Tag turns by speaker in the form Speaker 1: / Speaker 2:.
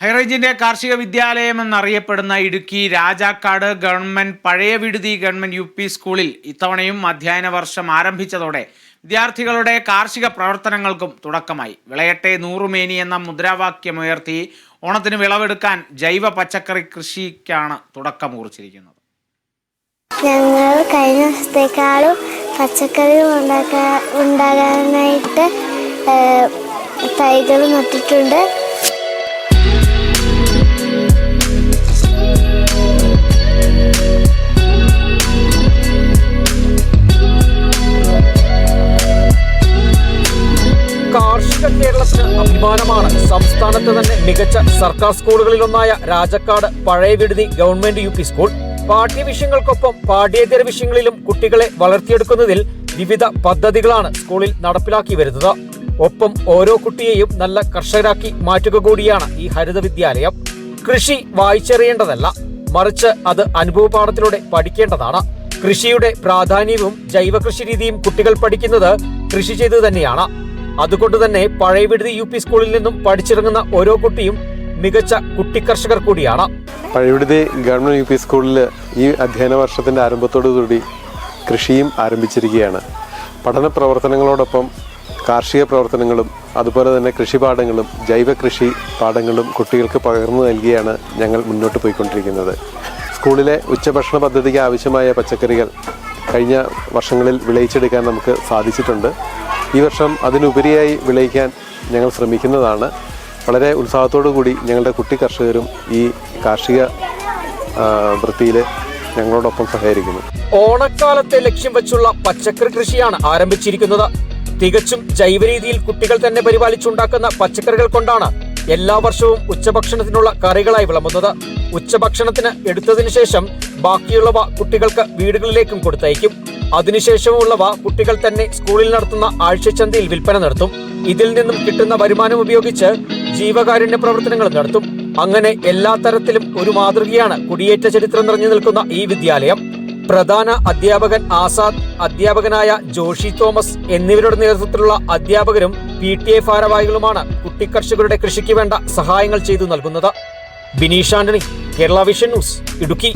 Speaker 1: ഹൈറേഞ്ചിന്റെ കാർഷിക വിദ്യാലയം എന്നറിയപ്പെടുന്ന ഇടുക്കി രാജാക്കാട് ഗവൺമെന്റ് പഴയ വിടുതി ഗവൺമെന്റ് UP സ്കൂളിൽ ഇത്തവണയും അധ്യയന വർഷം ആരംഭിച്ചതോടെ വിദ്യാർത്ഥികളുടെ കാർഷിക പ്രവർത്തനങ്ങൾക്കും തുടക്കമായി. വിളയട്ടെ നൂറുമേനി എന്ന മുദ്രാവാക്യമുയർത്തി ഓണത്തിന് വിളവെടുക്കാൻ ജൈവ പച്ചക്കറി കൃഷിക്കാണ് തുടക്കം കുറിച്ചിരിക്കുന്നത്.
Speaker 2: ഞങ്ങൾ കഴിഞ്ഞ വർഷത്തേക്കാളും പച്ചക്കറി ഉണ്ടാകാനായിട്ട് തൈകൾ നട്ടിട്ടുണ്ട്.
Speaker 3: കാർഷിക കേരളത്തിന് അഭിമാനമാണ് സംസ്ഥാനത്ത് തന്നെ മികച്ച സർക്കാർ സ്കൂളുകളിലൊന്നായ രാജാക്കാട് പഴയ വിടുതി ഗവൺമെന്റ് UP സ്കൂൾ. പാഠ്യവിഷയങ്ങൾക്കൊപ്പം പാഠ്യേതര വിഷയങ്ങളിലും കുട്ടികളെ വളർത്തിയെടുക്കുന്നതിൽ വിവിധ പദ്ധതികളാണ് സ്കൂളിൽ നടപ്പിലാക്കി വരുന്നത്. ഒപ്പം ഓരോ കുട്ടിയെയും നല്ല കർഷകരാക്കി മാറ്റുക കൂടിയാണ് ഈ ഹരിത വിദ്യാലയം. കൃഷി വായിച്ചറിയേണ്ടതല്ല, മറിച്ച് അത് അനുഭവപാഠത്തിലൂടെ പഠിക്കേണ്ടതാണ്. കൃഷിയുടെ പ്രാധാന്യവും ജൈവ കൃഷി രീതിയും കുട്ടികൾ പഠിക്കുന്നത് കൃഷി ചെയ്ത് തന്നെയാണ്. അതുകൊണ്ട് തന്നെ പഴയ വിടുതി UP സ്കൂളിൽ നിന്നും പഠിച്ചിറങ്ങുന്ന ഓരോ കുട്ടിയും മികച്ച കുട്ടി കർഷകർ കൂടിയാണ്.
Speaker 4: പഴയ വിടുതി ഗവൺമെന്റ് UP സ്കൂളിൽ ഈ അധ്യയന വർഷത്തിന്റെ ആരംഭത്തോടുകൂടി കൃഷിയും ആരംഭിച്ചിരിക്കുകയാണ്. പഠന പ്രവർത്തനങ്ങളോടൊപ്പം കാർഷിക പ്രവർത്തനങ്ങളും അതുപോലെ തന്നെ കൃഷിപാഠങ്ങളും ജൈവ കൃഷി പാഠങ്ങളും കുട്ടികൾക്ക് പകർന്നു നൽകിയാണ് ഞങ്ങൾ മുന്നോട്ട് പോയിക്കൊണ്ടിരിക്കുന്നത്. സ്കൂളിലെ ഉച്ചഭക്ഷണ പദ്ധതിക്ക് ആവശ്യമായ പച്ചക്കറികൾ കഴിഞ്ഞ വർഷങ്ങളിൽ വിളയിച്ചെടുക്കാൻ നമുക്ക് സാധിച്ചിട്ടുണ്ട്. ഈ വർഷം അതിനുപരിയായി വിളയിക്കാൻ ഞങ്ങൾ ശ്രമിക്കുന്നതാണ്. വളരെ ഉത്സാഹത്തോടു കൂടി ഞങ്ങളുടെ കുട്ടി കർഷകരും ഈ കാർഷിക വൃത്തിയിൽ ഞങ്ങളോടൊപ്പം സഹകരിക്കുന്നു.
Speaker 3: ഓണക്കാലത്തെ ലക്ഷ്യം വെച്ചുള്ള പച്ചക്കറി കൃഷിയാണ് ആരംഭിച്ചിരിക്കുന്നത്. തികച്ചും ജൈവ രീതിയിൽ കുട്ടികൾ തന്നെ പരിപാലിച്ചുണ്ടാക്കുന്ന പച്ചക്കറികൾ കൊണ്ടാണ് എല്ലാ വർഷവും ഉച്ചഭക്ഷണത്തിനുള്ള കറികളായി വിളമ്പുന്നത്. ഉച്ചഭക്ഷണത്തിന് എടുത്തതിനു ശേഷം ബാക്കിയുള്ളവ കുട്ടികൾക്ക് വീടുകളിലേക്കും കൊടുത്തയക്കും. അതിനുശേഷമുള്ളവ കുട്ടികൾ തന്നെ സ്കൂളിൽ നടത്തുന്ന ആഴ്ചച്ചന്തയിൽ വിൽപ്പന നടത്തും. ഇതിൽ നിന്നും കിട്ടുന്ന വരുമാനം ഉപയോഗിച്ച് ജീവകാരുണ്യ പ്രവർത്തനങ്ങൾ നടത്തും. അങ്ങനെ എല്ലാ തരത്തിലും ഒരു മാതൃകയാണ് കുടിയേറ്റ ചരിത്രം നിറഞ്ഞു നിൽക്കുന്ന ഈ വിദ്യാലയം. പ്രധാന അധ്യാപകൻ ആസാദ്, അധ്യാപകനായ ജോഷി തോമസ് എന്നിവരുടെ നേതൃത്വത്തിലുള്ള അധ്യാപകരും PTA ഭാരവാഹികളുമാണ് കുട്ടി കർഷകരുടെ കൃഷിക്ക് വേണ്ട സഹായങ്ങൾ ചെയ്തു നൽകുന്നത്. Bineesh Antony, Kerala vision news, Idukki.